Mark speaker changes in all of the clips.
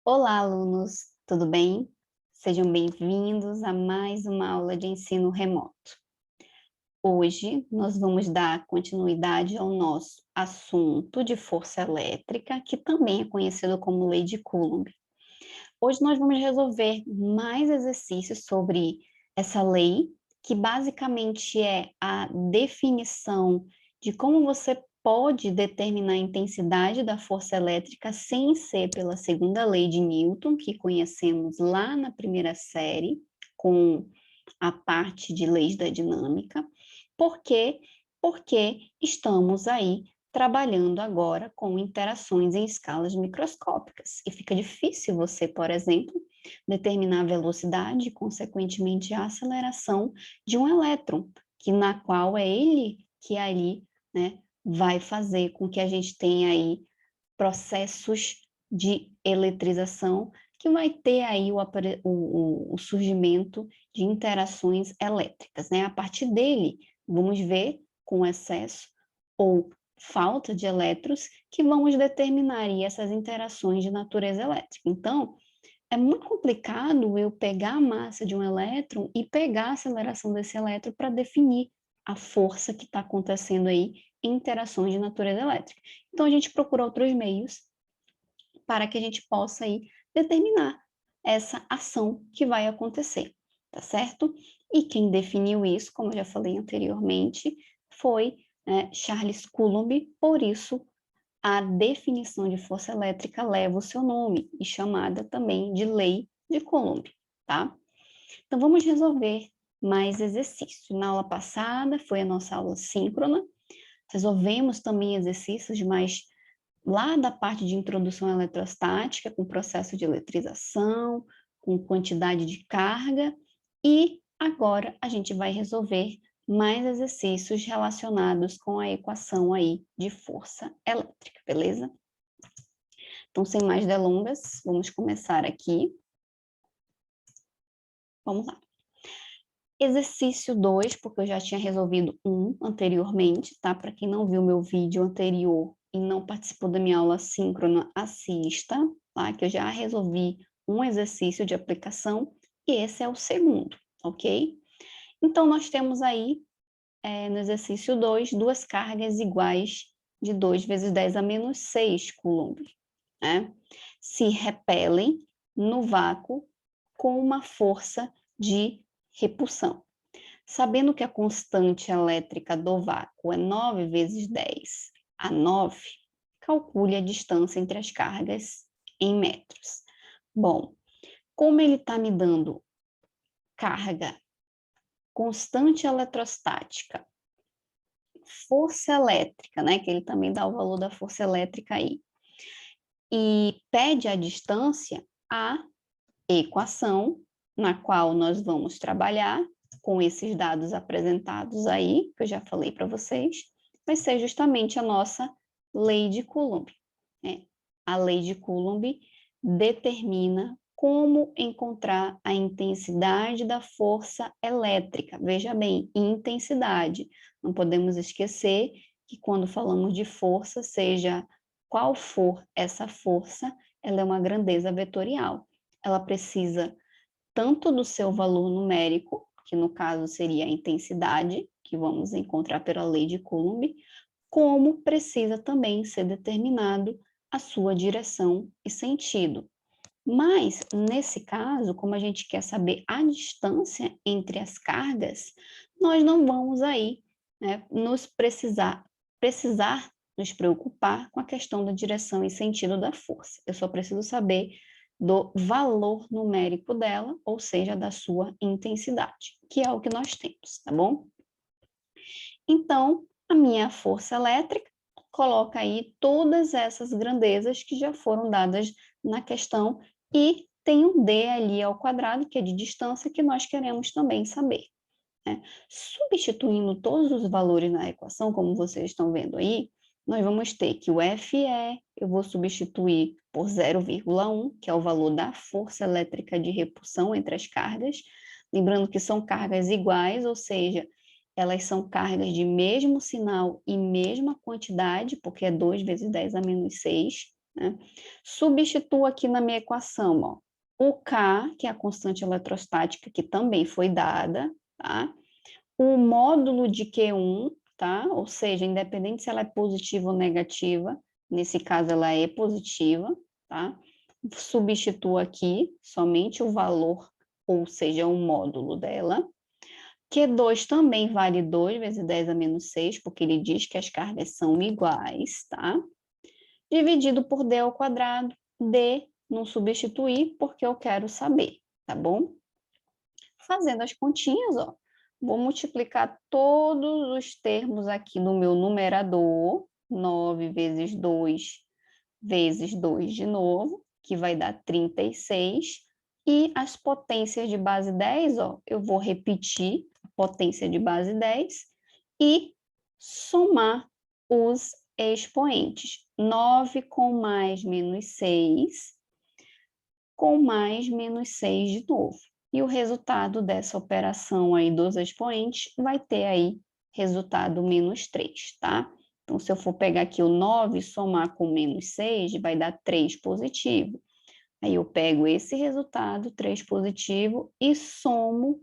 Speaker 1: Olá, alunos, tudo bem? Sejam bem-vindos a mais uma aula de ensino remoto. Hoje nós vamos dar continuidade ao nosso assunto de força elétrica, que também é conhecido como Lei de Coulomb. Hoje nós vamos resolver mais exercícios sobre essa lei, que basicamente é a definição de como você pode determinar a intensidade da força elétrica sem ser pela segunda lei de Newton, que conhecemos lá na primeira série, com a parte de leis da dinâmica. Por quê? Porque estamos aí trabalhando agora com interações em escalas microscópicas. E fica difícil você, por exemplo, determinar a velocidade e, consequentemente, a aceleração de um elétron, na qual é ele que ali, né, vai fazer com que a gente tenha aí processos de eletrização que vai ter aí o surgimento de interações elétricas, né? A partir dele, vamos ver com excesso ou falta de elétrons que vamos determinar aí essas interações de natureza elétrica. Então, é muito complicado eu pegar a massa de um elétron e pegar a aceleração desse elétron para definir a força que está acontecendo aí em interações de natureza elétrica. Então, a gente procura outros meios para que a gente possa aí determinar essa ação que vai acontecer, tá certo? E quem definiu isso, como eu já falei anteriormente, foi Charles Coulomb, por isso a definição de força elétrica leva o seu nome, e chamada também de Lei de Coulomb, tá? Então, vamos resolver mais exercícios. Na aula passada foi a nossa aula síncrona, resolvemos também exercícios mais lá da parte de introdução eletrostática, com processo de eletrização, com quantidade de carga, e agora a gente vai resolver mais exercícios relacionados com a equação aí de força elétrica, beleza? Então, sem mais delongas, vamos começar aqui. Vamos lá. Exercício 2, porque eu já tinha resolvido um anteriormente, tá? Para quem não viu meu vídeo anterior e não participou da minha aula síncrona, assista, tá? Que eu já resolvi um exercício de aplicação e esse é o segundo, ok? Então, nós temos aí, no exercício 2, duas cargas iguais de 2 vezes 10 a menos 6 coulomb, né? Se repelem no vácuo com uma força de repulsão. Sabendo que a constante elétrica do vácuo é 9 vezes 10 a 9, calcule a distância entre as cargas em metros. Bom, como ele está me dando carga, constante eletrostática, força elétrica, né, que ele também dá o valor da força elétrica aí, e pede a distância, a equação na qual nós vamos trabalhar com esses dados apresentados aí, que eu já falei para vocês, vai ser justamente a nossa lei de Coulomb, né? A lei de Coulomb determina como encontrar a intensidade da força elétrica. Veja bem, intensidade. Não podemos esquecer que quando falamos de força, seja qual for essa força, ela é uma grandeza vetorial. Ela precisa tanto do seu valor numérico, que no caso seria a intensidade, que vamos encontrar pela lei de Coulomb, como precisa também ser determinado a sua direção e sentido. Mas, nesse caso, como a gente quer saber a distância entre as cargas, nós não vamos aí, né, precisar nos preocupar com a questão da direção e sentido da força. Eu só preciso saber do valor numérico dela, ou seja, da sua intensidade, que é o que nós temos, tá bom? Então, a minha força elétrica coloca aí todas essas grandezas que já foram dadas na questão e tem um d ali ao quadrado, que é de distância, que nós queremos também saber, né? Substituindo todos os valores na equação, como vocês estão vendo aí, nós vamos ter que o FE, eu vou substituir por 0,1, que é o valor da força elétrica de repulsão entre as cargas. Lembrando que são cargas iguais, ou seja, elas são cargas de mesmo sinal e mesma quantidade, porque é 2 vezes 10 a menos 6, né? Substituo aqui na minha equação, ó, o K, que é a constante eletrostática, que também foi dada, tá? O módulo de Q1, tá? Ou seja, independente se ela é positiva ou negativa, nesse caso ela é positiva, tá? Substituo aqui somente o valor, ou seja, o módulo dela. Q2 também vale 2 vezes 10 a menos 6, porque ele diz que as cargas são iguais, tá? Dividido por D ao quadrado, D não substituir, porque eu quero saber, tá bom? Fazendo as continhas, ó, vou multiplicar todos os termos aqui no meu numerador, 9 vezes 2 vezes 2 de novo, que vai dar 36, e as potências de base 10, ó, eu vou repetir a potência de base 10 e somar os expoentes. 9 com mais menos 6, com mais menos 6 de novo. E o resultado dessa operação aí dos expoentes vai ter aí resultado menos 3, tá? Então, se eu for pegar aqui o 9 e somar com menos 6, vai dar 3 positivo. Aí eu pego esse resultado, 3 positivo, e somo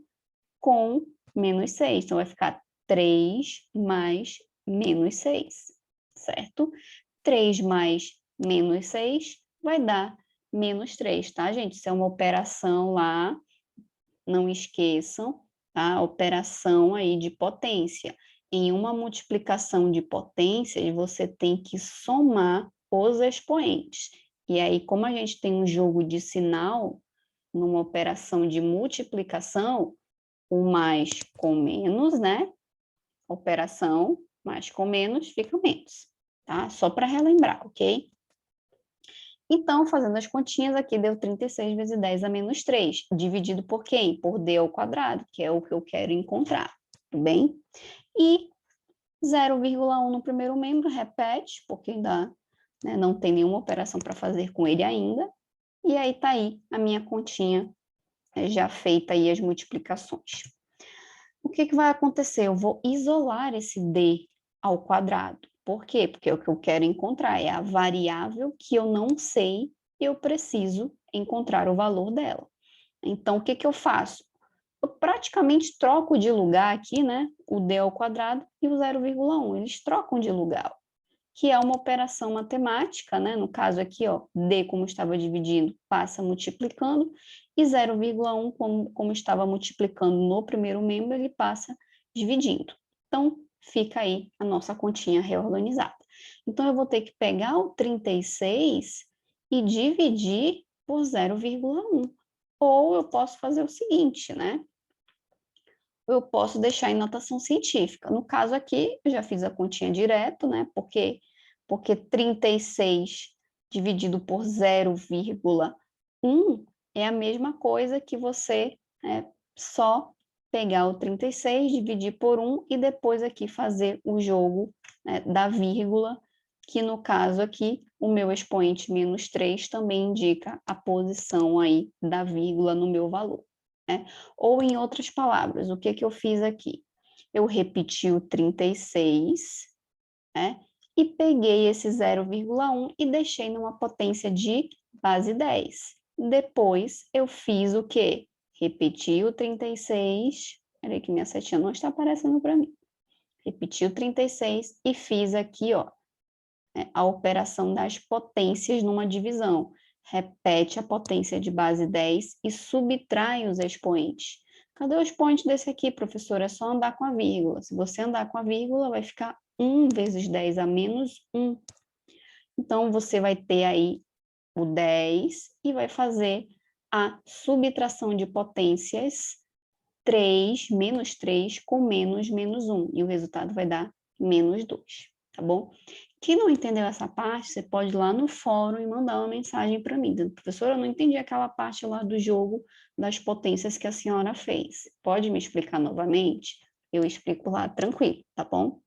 Speaker 1: com menos 6. Então, vai ficar 3 mais menos 6, certo? 3 mais menos 6 vai dar menos 3, tá, gente? Isso é uma operação lá, não esqueçam, tá? Operação aí de potência. Em uma multiplicação de potências, você tem que somar os expoentes. E aí, como a gente tem um jogo de sinal, numa operação de multiplicação, o mais com menos, né? Operação mais com menos fica menos, tá? Só para relembrar, ok? Então, fazendo as continhas aqui, deu 36 vezes 10 a menos 3, dividido por quem? Por D ao quadrado, que é o que eu quero encontrar, tudo bem? E 0,1 no primeiro membro, repete, porque ainda, né, não tem nenhuma operação para fazer com ele ainda. E aí tá aí a minha continha já feita aí as multiplicações. O que vai acontecer? Eu vou isolar esse D ao quadrado. Por quê? Porque o que eu quero encontrar é a variável que eu não sei e eu preciso encontrar o valor dela. Então, o que eu faço? Eu praticamente troco de lugar aqui, né? O D ao quadrado e o 0,1. Eles trocam de lugar, que é uma operação matemática, né? No caso aqui, ó, D, como estava dividindo, passa multiplicando, e 0,1, como estava multiplicando no primeiro membro, ele passa dividindo. Então, fica aí a nossa continha reorganizada. Então, eu vou ter que pegar o 36 e dividir por 0,1. Ou eu posso fazer o seguinte, né? Eu posso deixar em notação científica. No caso aqui, eu já fiz a continha direto, né? Porque 36 dividido por 0,1 é a mesma coisa que você só pegar o 36, dividir por 1 e depois aqui fazer o jogo, né, da vírgula, que no caso aqui, o meu expoente menos 3 também indica a posição aí da vírgula no meu valor, né? Ou, em outras palavras, o que eu fiz aqui? Eu repeti o 36, né? E peguei esse 0,1 e deixei numa potência de base 10. Depois, eu fiz o quê? Repeti o 36, peraí que minha setinha não está aparecendo para mim. Repeti o 36 e fiz aqui, ó, a operação das potências numa divisão. Repete a potência de base 10 e subtrai os expoentes. Cadê o expoente desse aqui, professora? É só andar com a vírgula. Se você andar com a vírgula, vai ficar 1 vezes 10 a menos 1. Então, você vai ter aí o 10 e vai fazer a subtração de potências 3, menos 3 com menos 1. E o resultado vai dar menos 2, tá bom? Quem não entendeu essa parte, você pode ir lá no fórum e mandar uma mensagem para mim, dizendo: professora, eu não entendi aquela parte lá do jogo das potências que a senhora fez. Pode me explicar novamente? Eu explico lá tranquilo, tá bom?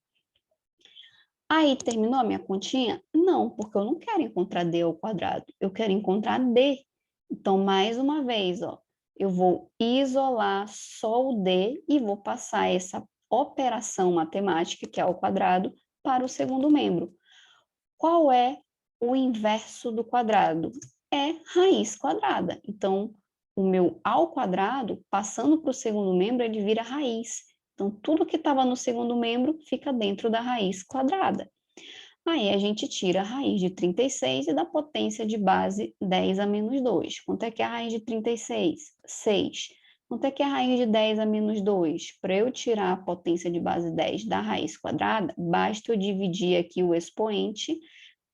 Speaker 1: Aí, terminou a minha continha? Não, porque eu não quero encontrar D ao quadrado, eu quero encontrar D. Então, mais uma vez, ó, eu vou isolar só o D e vou passar essa operação matemática, que é ao quadrado, para o segundo membro. Qual é o inverso do quadrado? É raiz quadrada. Então, o meu ao quadrado, passando para o segundo membro, ele vira raiz. Então, tudo que estava no segundo membro fica dentro da raiz quadrada. Aí a gente tira a raiz de 36 e dá potência de base 10 a menos 2. Quanto é que é a raiz de 36? 6. Quanto é que é a raiz de 10 a menos 2? Para eu tirar a potência de base 10 da raiz quadrada, basta eu dividir aqui o expoente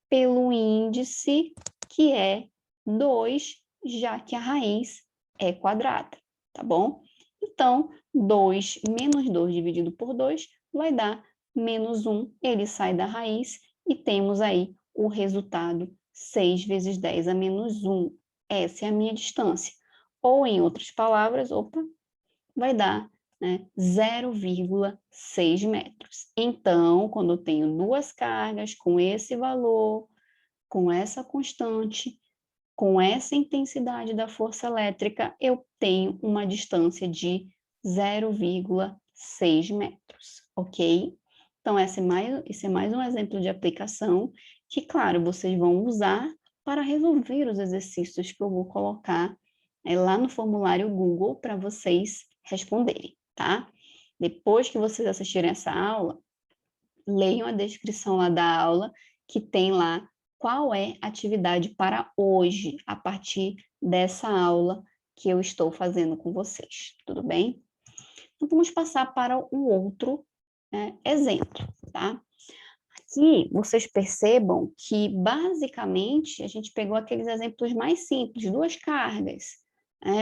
Speaker 1: pelo índice, que é 2, já que a raiz é quadrada, tá bom? Então, 2 menos 2 dividido por 2 vai dar menos 1, ele sai da raiz e temos aí o resultado 6 vezes 10 a menos 1. Essa é a minha distância. Ou, em outras palavras, vai dar, né, 0,6 metros. Então, quando eu tenho duas cargas com esse valor, com essa constante, com essa intensidade da força elétrica, eu tenho uma distância de 0,6 metros, ok? Então, esse é mais um exemplo de aplicação que, claro, vocês vão usar para resolver os exercícios que eu vou colocar lá no formulário Google para vocês responderem, tá? Depois que vocês assistirem essa aula, leiam a descrição lá da aula, que tem lá qual é a atividade para hoje, a partir dessa aula que eu estou fazendo com vocês, tudo bem? Então, vamos passar para o outro exemplo, tá? Aqui, vocês percebam que, basicamente, a gente pegou aqueles exemplos mais simples, duas cargas.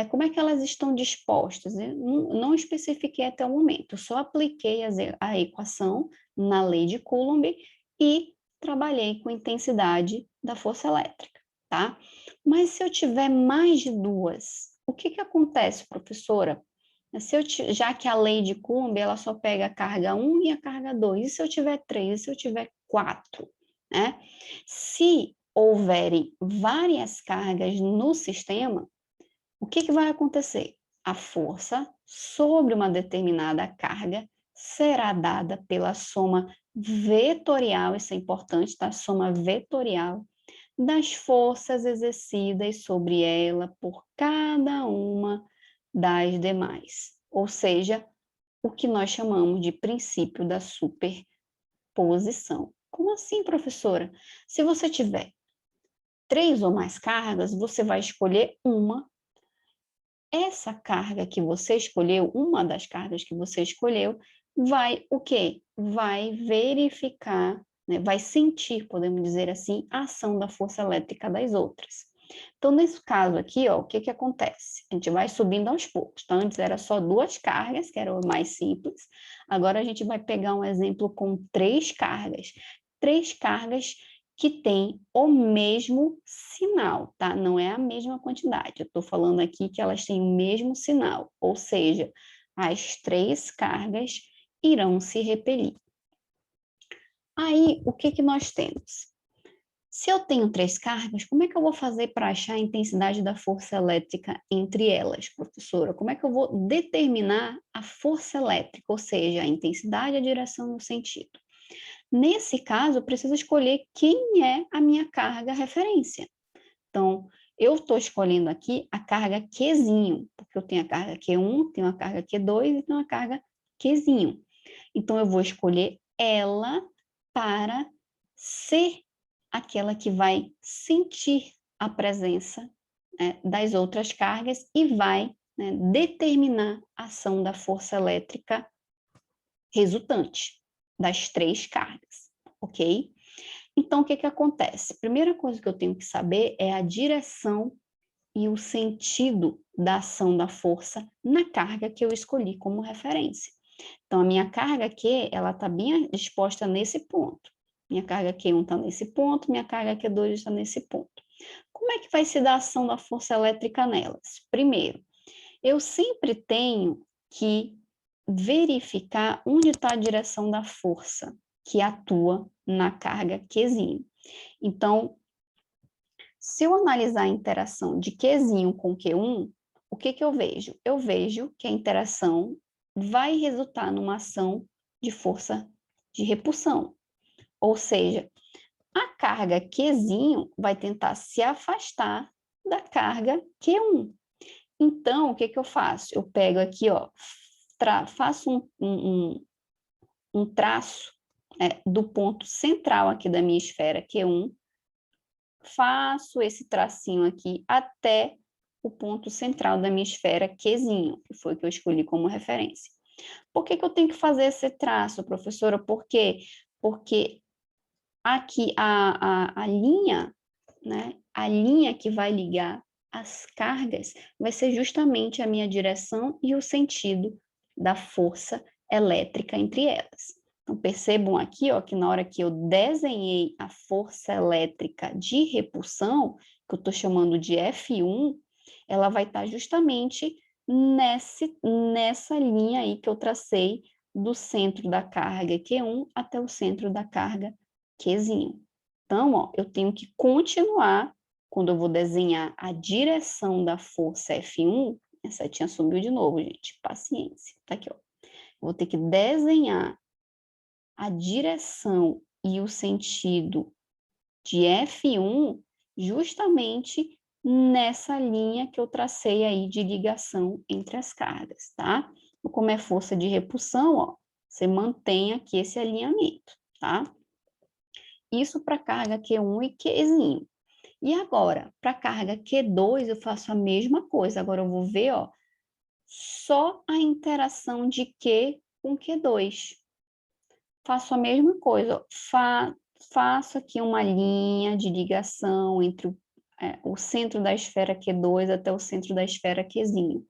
Speaker 1: Como é que elas estão dispostas? Eu não especifiquei até o momento, eu só apliquei a equação na lei de Coulomb e trabalhei com a intensidade da força elétrica, tá? Mas se eu tiver mais de duas, o que acontece, professora? Já que a lei de Coulomb, ela só pega a carga 1 e a carga 2, e se eu tiver 3, e se eu tiver 4, né? Se houverem várias cargas no sistema, o que vai acontecer? A força sobre uma determinada carga será dada pela soma vetorial, isso é importante, tá? Soma vetorial das forças exercidas sobre ela por cada uma das demais. Ou seja, o que nós chamamos de princípio da superposição. Como assim, professora? Se você tiver 3 ou mais cargas, você vai escolher uma. Essa carga que você escolheu, uma das cargas que você escolheu, vai o quê? Vai verificar, né, vai sentir, podemos dizer assim, a ação da força elétrica das outras. Então, nesse caso aqui, ó, o que acontece? A gente vai subindo aos poucos. Então, antes era só 2 cargas, que era o mais simples. Agora, a gente vai pegar um exemplo com 3 cargas. 3 cargas que têm o mesmo sinal, tá? Não é a mesma quantidade. Eu estou falando aqui que elas têm o mesmo sinal, ou seja, as 3 cargas irão se repelir. Aí, o que nós temos? Se eu tenho 3 cargas, como é que eu vou fazer para achar a intensidade da força elétrica entre elas, professora? Como é que eu vou determinar a força elétrica, ou seja, a intensidade, a direção e o sentido? Nesse caso, eu preciso escolher quem é a minha carga referência. Então, eu estou escolhendo aqui a carga Qzinho, porque eu tenho a carga Q1, tenho a carga Q2 e tenho a carga Qzinho. Então, eu vou escolher ela para ser aquela que vai sentir a presença, né, das outras cargas e vai, né, determinar a ação da força elétrica resultante das 3 cargas, ok? Então, o que acontece? A primeira coisa que eu tenho que saber é a direção e o sentido da ação da força na carga que eu escolhi como referência. Então, a minha carga Q, ela está bem disposta nesse ponto. Minha carga Q1 está nesse ponto, minha carga Q2 está nesse ponto. Como é que vai se dar a ação da força elétrica nelas? Primeiro, eu sempre tenho que verificar onde está a direção da força que atua na carga Qzinho. Então, se eu analisar a interação de Qzinho com Q1, o que eu vejo? Eu vejo que a interação vai resultar numa ação de força de repulsão. Ou seja, A carga Qzinho vai tentar se afastar da carga Q1. Então, o que eu faço? Eu pego aqui, ó, faço um traço do ponto central aqui da minha esfera Q1, faço esse tracinho aqui até o ponto central da minha esfera Qzinho, que foi o que eu escolhi como referência. Por que eu tenho que fazer esse traço, professora? Por quê? Porque aqui a linha, né, a linha que vai ligar as cargas vai ser justamente a minha direção e o sentido da força elétrica entre elas. Então, percebam aqui, ó, que na hora que eu desenhei a força elétrica de repulsão, que eu estou chamando de F1, ela vai estar justamente nessa linha aí que eu tracei do centro da carga Q1 até o centro da carga Qzinho. Então, ó, eu tenho que continuar, quando eu vou desenhar a direção da força F1, essa setinha subiu de novo, gente, paciência. Tá aqui, ó. Vou ter que desenhar a direção e o sentido de F1 justamente nessa linha que eu tracei aí de ligação entre as cargas, tá? Como é força de repulsão, ó, você mantém aqui esse alinhamento, tá? Isso para carga Q1 e Qzinho. E agora, para carga Q2, eu faço a mesma coisa. Agora eu vou ver, ó, só a interação de Q com Q2. Faço a mesma coisa, ó. Faço aqui uma linha de ligação entre o centro da esfera Q2 até o centro da esfera Qzinho.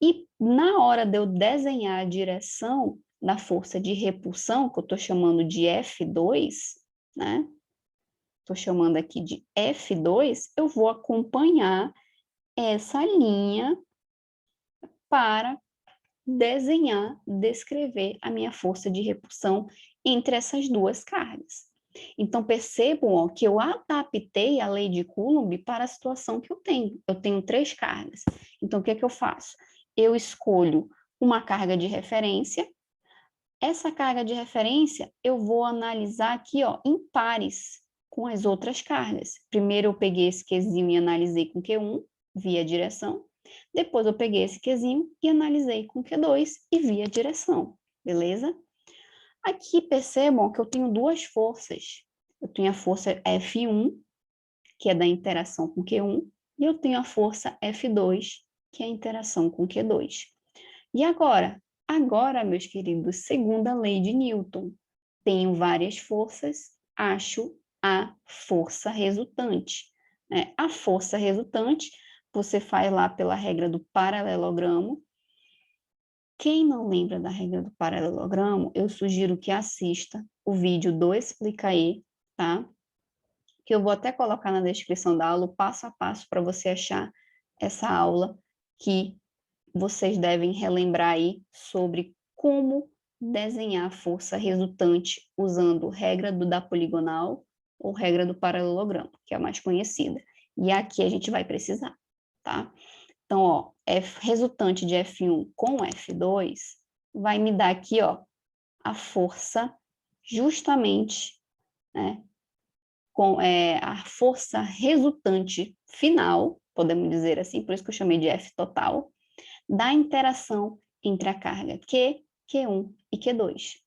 Speaker 1: E na hora de eu desenhar a direção da força de repulsão, que eu estou chamando de F2, né? Estou chamando aqui de F2, eu vou acompanhar essa linha para desenhar, descrever a minha força de repulsão entre essas duas cargas. Então, percebam, ó, que eu adaptei a lei de Coulomb para a situação que eu tenho. Eu tenho 3 cargas. Então, o que eu faço? Eu escolho uma carga de referência. Essa carga de referência, eu vou analisar aqui, ó, em pares com as outras cargas. Primeiro, eu peguei esse Qzinho e analisei com Q1, via direção. Depois, eu peguei esse Qzinho e analisei com Q2 e via direção. Beleza? Aqui, percebam que eu tenho 2 forças. Eu tenho a força F1, que é da interação com Q1, e eu tenho a força F2, que é a interação com Q2. E agora? Agora, meus queridos, segundo a lei de Newton, tenho várias forças, acho a força resultante. A força resultante, você faz lá pela regra do paralelogramo. Quem não lembra da regra do paralelogramo, eu sugiro que assista o vídeo do Explica aí, tá? Que eu vou até colocar na descrição da aula, passo a passo, para você achar essa aula que vocês devem relembrar aí sobre como desenhar a força resultante usando regra da poligonal ou regra do paralelogramo, que é a mais conhecida. E aqui a gente vai precisar, tá? Então, ó, resultante de F1 com F2 vai me dar aqui, ó, a força justamente, né, com a força resultante final, podemos dizer assim, por isso que eu chamei de F total, da interação entre a carga Q, Q1 e Q2.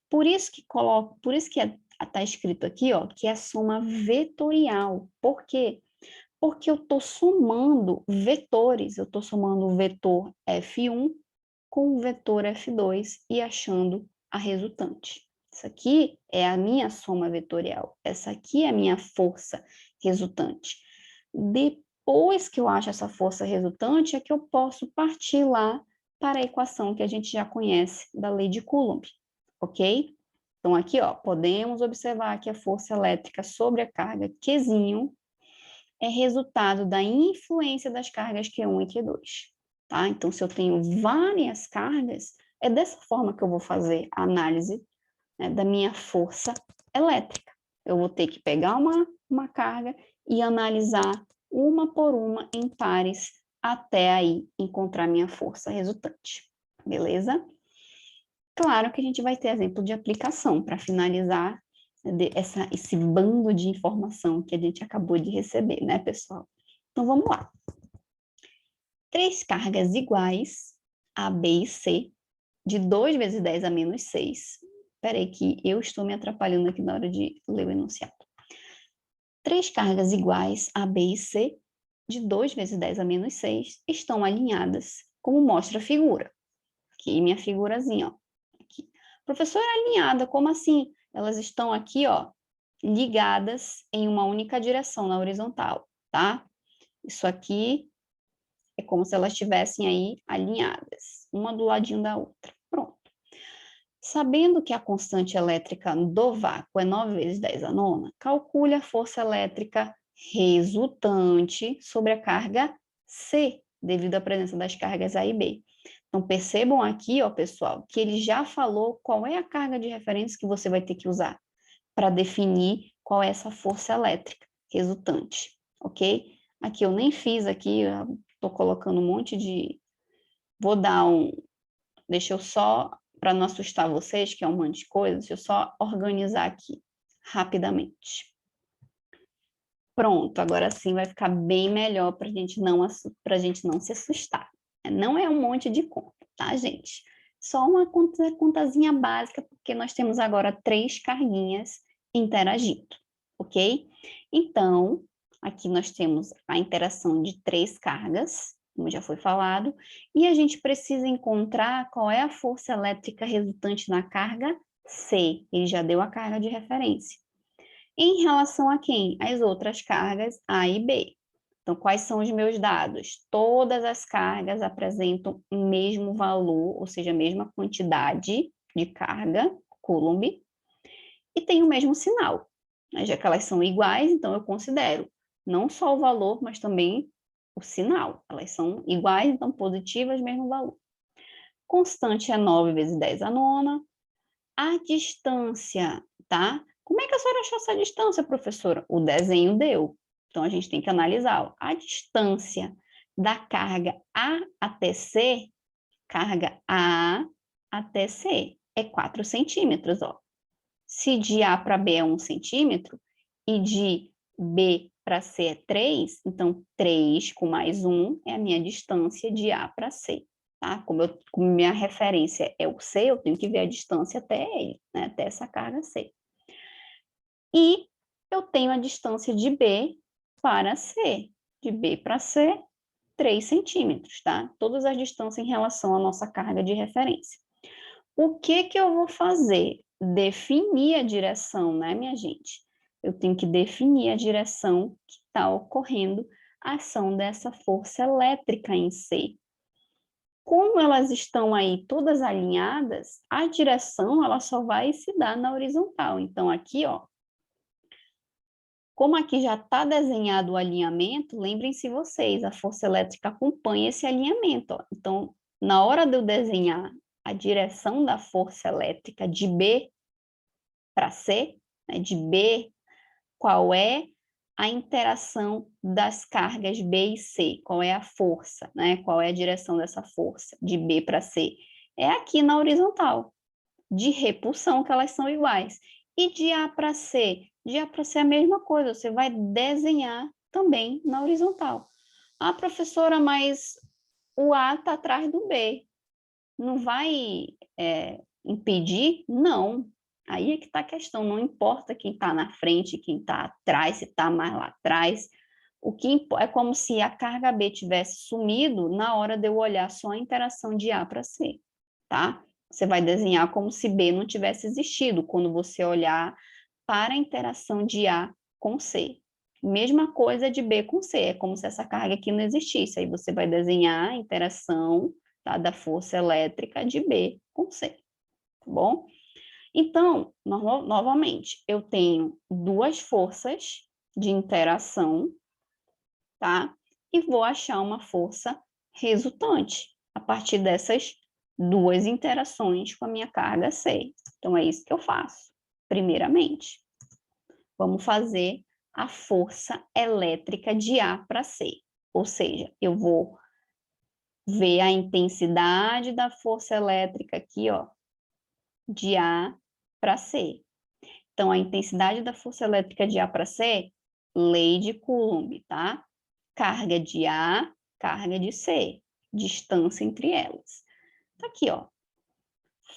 Speaker 1: Por isso que está escrito aqui, ó, que é a soma vetorial. Por quê? Porque eu estou somando vetores, eu estou somando o vetor F1 com o vetor F2 e achando a resultante. Isso aqui é a minha soma vetorial, essa aqui é a minha força resultante. Depois que eu acho essa força resultante, é que eu posso partir lá para a equação que a gente já conhece da lei de Coulomb, ok? Então, aqui, ó, podemos observar que a força elétrica sobre a carga Qzinho é resultado da influência das cargas Q1 e Q2, tá? Então, se eu tenho várias cargas, é dessa forma que eu vou fazer a análise, né, da minha força elétrica. Eu vou ter que pegar uma carga e analisar uma por uma em pares até aí encontrar minha força resultante, beleza? Claro que a gente vai ter exemplo de aplicação para finalizar esse bando de informação que a gente acabou de receber, né, pessoal? Então, vamos lá. 3 cargas iguais, A, B e C, de 2 vezes 10 a menos 6. Espera aí que eu estou me atrapalhando aqui na hora de ler o enunciado. 3 cargas iguais, A, B e C, de 2 vezes 10 a menos 6, estão alinhadas, como mostra a figura. Aqui, minha figurazinha, ó. Aqui. Professora, alinhada, como assim? Elas estão aqui, ó, ligadas em uma única direção, na horizontal, tá? Isso aqui é como se elas estivessem aí alinhadas, uma do ladinho da outra. Pronto. Sabendo que a constante elétrica do vácuo é 9 vezes 10 a nona, calcule a força elétrica resultante sobre a carga C, devido à presença das cargas A e B. Então, percebam aqui, ó, pessoal, que ele já falou qual é a carga de referência que você vai ter que usar para definir qual é essa força elétrica resultante, ok? Aqui eu nem fiz aqui, estou colocando um monte de... Vou dar um... Deixa eu só, para não assustar vocês, que é um monte de coisa, deixa eu só organizar aqui, rapidamente. Pronto, agora sim vai ficar bem melhor para a gente não se assustar. Não é um monte de conta, tá, gente? Só uma contazinha básica, porque nós temos agora 3 carguinhas interagindo, ok? Então, aqui nós temos a interação de 3 cargas, como já foi falado, e a gente precisa encontrar qual é a força elétrica resultante na carga C. Ele já deu a carga de referência. Em relação a quem? As outras cargas A e B. Então, quais são os meus dados? Todas as cargas apresentam o mesmo valor, ou seja, a mesma quantidade de carga, Coulomb, e tem o mesmo sinal. Já que elas são iguais, então eu considero não só o valor, mas também o sinal. Elas são iguais, então positivas, mesmo valor. Constante é 9 vezes 10 a nona. A distância, tá? Como é que a senhora achou essa distância, professora? O desenho deu. Então, a gente tem que analisar. Ó. A distância da carga A até C, carga A até C, é 4 centímetros. Ó. Se de A para B é 1 centímetro e de B para C é 3, então 3 com mais 1 é a minha distância de A para C. Tá? Como minha referência é o C, eu tenho que ver a distância até ele, né? Até essa carga C. E eu tenho a distância de B para C. De B para C, 3 centímetros, tá? Todas as distâncias em relação à nossa carga de referência. O que eu vou fazer? Definir a direção, né, minha gente? Eu tenho que definir a direção que está ocorrendo a ação dessa força elétrica em C. Como elas estão aí todas alinhadas, a direção ela só vai se dar na horizontal. Então, aqui, ó, como aqui já está desenhado o alinhamento, lembrem-se vocês, a força elétrica acompanha esse alinhamento. Ó. Então, na hora de eu desenhar a direção da força elétrica de B para C, né, de B, qual é a interação das cargas B e C, qual é a força, né? Qual é a direção dessa força de B para C? É aqui na horizontal, de repulsão, que elas são iguais. E de A para C? De A para C é a mesma coisa, você vai desenhar também na horizontal. Ah, professora, mas o A está atrás do B. Não vai impedir? Não. Aí é que está a questão, não importa quem está na frente, quem está atrás, se está mais lá atrás. O que é como se a carga B tivesse sumido na hora de eu olhar só a interação de A para C, tá? Você vai desenhar como se B não tivesse existido quando você olhar para a interação de A com C. Mesma coisa de B com C, é como se essa carga aqui não existisse. Aí você vai desenhar a interação, tá, da força elétrica de B com C, tá bom? Então, novamente, eu tenho duas forças de interação, tá? E vou achar uma força resultante a partir dessas duas interações com a minha carga C. Então, é isso que eu faço, primeiramente. Vamos fazer a força elétrica de A para C. Ou seja, eu vou ver a intensidade da força elétrica aqui, ó, de A para C. Então, a intensidade da força elétrica de A para C, lei de Coulomb, tá? Carga de A, carga de C, distância entre elas. Tá aqui, ó.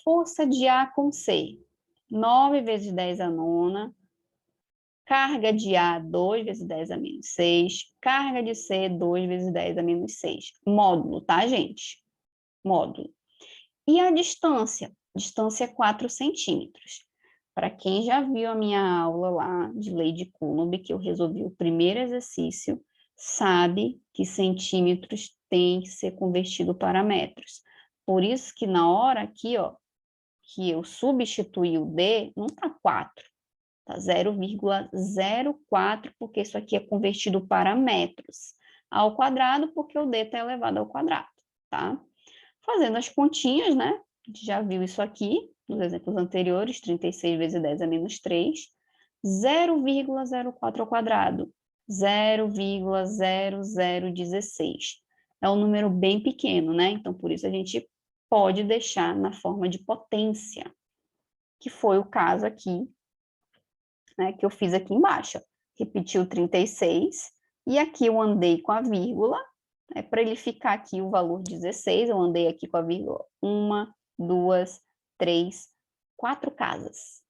Speaker 1: Força de A com C, 9 vezes 10 a nona, carga de A, 2 vezes 10 a menos 6, carga de C, 2 vezes 10 a menos 6. Módulo, tá, gente? Módulo. E a distância? Distância é 4 centímetros. Para quem já viu a minha aula lá de lei de Coulomb, que eu resolvi o primeiro exercício, sabe que centímetros tem que ser convertido para metros. Por isso que na hora aqui, ó, que eu substituí o D, não está 4, tá 0,04, porque isso aqui é convertido para metros. Ao quadrado, porque o D está elevado ao quadrado, tá? Fazendo as continhas, né? A gente já viu isso aqui, nos exemplos anteriores, 36 vezes 10 a menos 3, 0,04 ao quadrado, 0,0016. É um número bem pequeno, né? Então, por isso a gente pode deixar na forma de potência, que foi o caso aqui, né, que eu fiz aqui embaixo. Repetiu 36, e aqui eu andei com a vírgula, para ele ficar aqui o valor 16, eu andei aqui com a vírgula 1, 2, 3, 4 casas.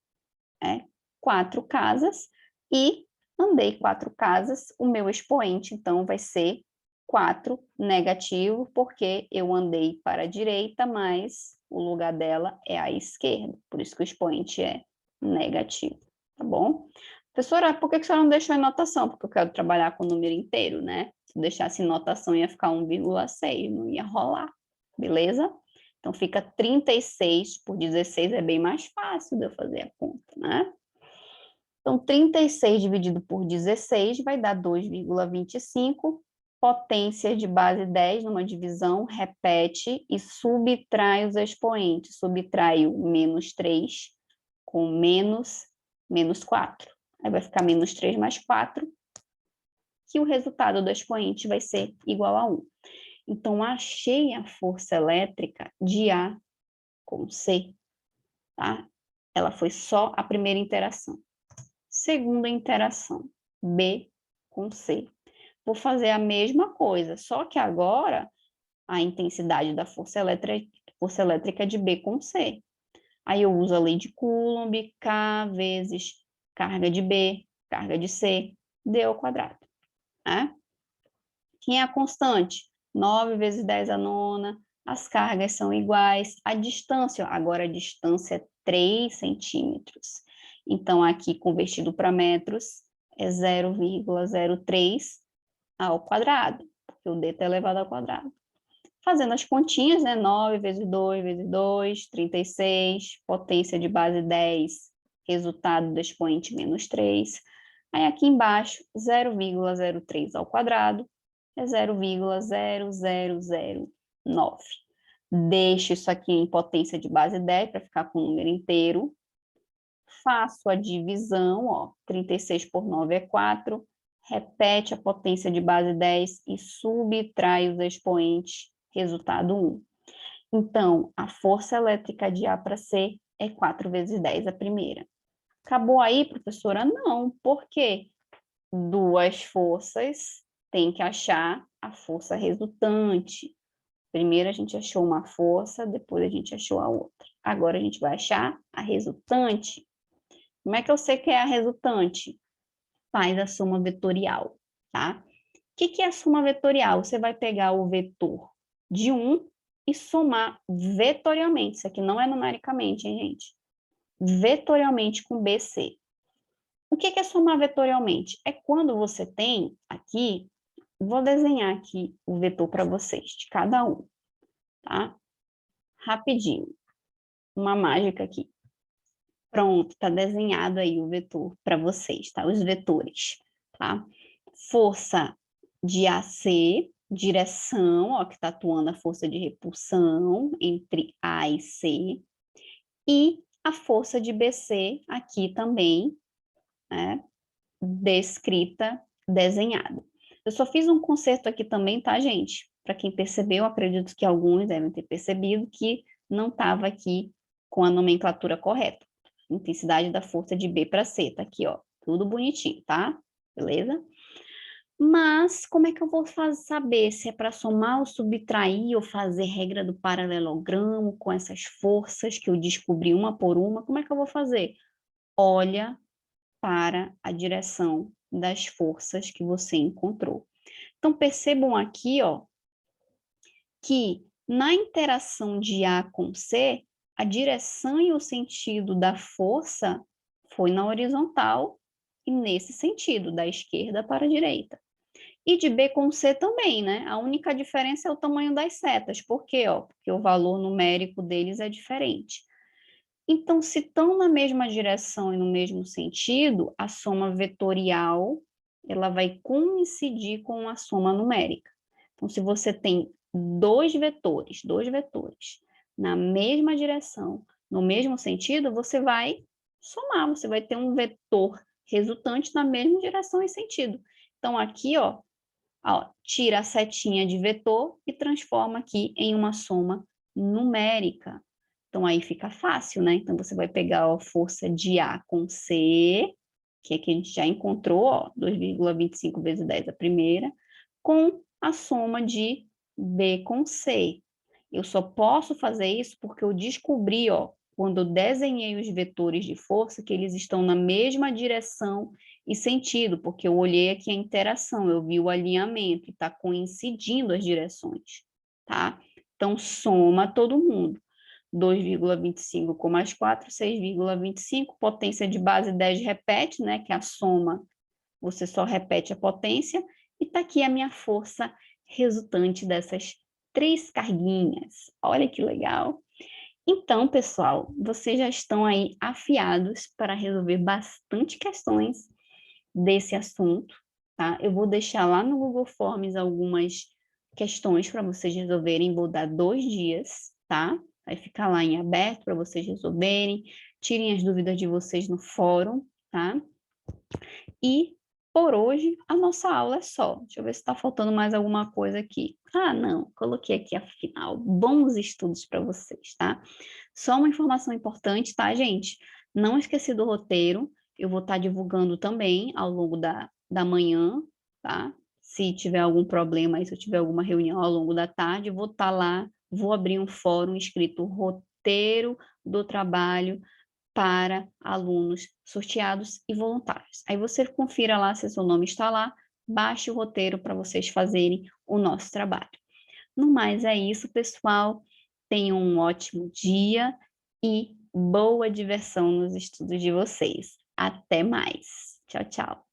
Speaker 1: 4 casas, e andei 4 casas, o meu expoente, então, vai ser 4 negativo, porque eu andei para a direita, mas o lugar dela é à esquerda, por isso que o expoente é negativo, tá bom? Professora, por que a senhora não deixou em notação? Porque eu quero trabalhar com o número inteiro, né? Se deixasse em notação, ia ficar 1,6, não ia rolar, beleza? Então, fica 36 por 16, é bem mais fácil de eu fazer a conta, né? Então, 36 dividido por 16 vai dar 2,25. Potência de base 10 numa divisão, repete e subtrai os expoentes. Subtrai o menos 3 com menos 4. Aí vai ficar menos 3 mais 4, que o resultado do expoente vai ser igual a 1. Então, achei a força elétrica de A com C, tá? Ela foi só a primeira interação. Segunda interação, B com C. Vou fazer a mesma coisa, só que agora a intensidade da força elétrica é de B com C. Aí eu uso a lei de Coulomb, K vezes carga de B, carga de C, D ao quadrado. Né? Quem é a constante? 9 vezes 10 a nona, as cargas são iguais, a distância, agora a distância é 3 centímetros. Então, aqui, convertido para metros, é 0,03 ao quadrado, porque o D está elevado ao quadrado. Fazendo as continhas, né? 9 vezes 2 vezes 2, 36, potência de base 10, resultado do expoente menos 3. Aí, aqui embaixo, 0,03 ao quadrado, é 0,0009. Deixo isso aqui em potência de base 10 para ficar com o número inteiro. Faço a divisão, ó, 36 por 9 é 4. Repete a potência de base 10 e subtrai os expoentes, resultado 1. Então, a força elétrica de A para C é 4 vezes 10 a primeira. Acabou aí, professora? Não, por quê? Duas forças, tem que achar a força resultante. Primeiro a gente achou uma força, depois a gente achou a outra. Agora a gente vai achar a resultante. Como é que eu sei que é a resultante? Faz a soma vetorial, tá? O que é a soma vetorial? Você vai pegar o vetor de 1 e somar vetorialmente. Isso aqui não é numericamente, hein, gente? Vetorialmente com BC. O que é somar vetorialmente? É quando você tem aqui, vou desenhar aqui o vetor para vocês, de cada um, tá? Rapidinho. Uma mágica aqui. Pronto, está desenhado aí o vetor para vocês, tá? Os vetores, tá? Força de AC, direção, ó, que está atuando a força de repulsão entre A e C, e a força de BC aqui também, né? Descrita, desenhada. Eu só fiz um conserto aqui também, tá, gente? Para quem percebeu, acredito que alguns devem ter percebido que não estava aqui com a nomenclatura correta. intensidade da força de B para C, tá aqui, ó, tudo bonitinho, tá? Beleza? Mas como é que eu vou saber se é para somar ou subtrair ou fazer regra do paralelogramo com essas forças que eu descobri uma por uma? Como é que eu vou fazer? Olha para a direção das forças que você encontrou. Então, percebam aqui, ó, que na interação de A com C, a direção e o sentido da força foi na horizontal e nesse sentido, da esquerda para a direita. E de B com C também, né? A única diferença é o tamanho das setas. Por quê? Ó, porque o valor numérico deles é diferente. Então, se estão na mesma direção e no mesmo sentido, a soma vetorial ela vai coincidir com a soma numérica. Então, se você tem dois vetores na mesma direção, no mesmo sentido, você vai somar, você vai ter um vetor resultante na mesma direção e sentido. Então, aqui, ó, tira a setinha de vetor e transforma aqui em uma soma numérica. Então, aí fica fácil, né? Então, você vai pegar a força de A com C, que aqui a gente já encontrou, ó, 2,25 vezes 10 a primeira, com a soma de B com C. Eu só posso fazer isso porque eu descobri, ó, quando eu desenhei os vetores de força, que eles estão na mesma direção e sentido, porque eu olhei aqui a interação, eu vi o alinhamento, e está coincidindo as direções, tá? Então, soma todo mundo. 2,25 com mais 4, 6,25, potência de base 10 repete, né, que é a soma, você só repete a potência, e está aqui a minha força resultante dessas 3 carguinhas. Olha que legal! Então, pessoal, vocês já estão aí afiados para resolver bastante questões desse assunto, tá? Eu vou deixar lá no Google Forms algumas questões para vocês resolverem, vou dar 2 dias, tá? Vai ficar lá em aberto para vocês resolverem, tirem as dúvidas de vocês no fórum, tá? E por hoje a nossa aula é só. Deixa eu ver se está faltando mais alguma coisa aqui. Ah, não, coloquei aqui afinal. Bons estudos para vocês, tá? Só uma informação importante, tá, gente? Não esqueci do roteiro. Eu vou estar divulgando também ao longo da manhã, tá? Se tiver algum problema aí, se eu tiver alguma reunião ao longo da tarde, vou estar lá, vou abrir um fórum escrito Roteiro do Trabalho para alunos sorteados e voluntários. Aí você confira lá se seu nome está lá, baixe o roteiro para vocês fazerem o nosso trabalho. No mais é isso, pessoal. Tenham um ótimo dia e boa diversão nos estudos de vocês. Até mais. Tchau, tchau.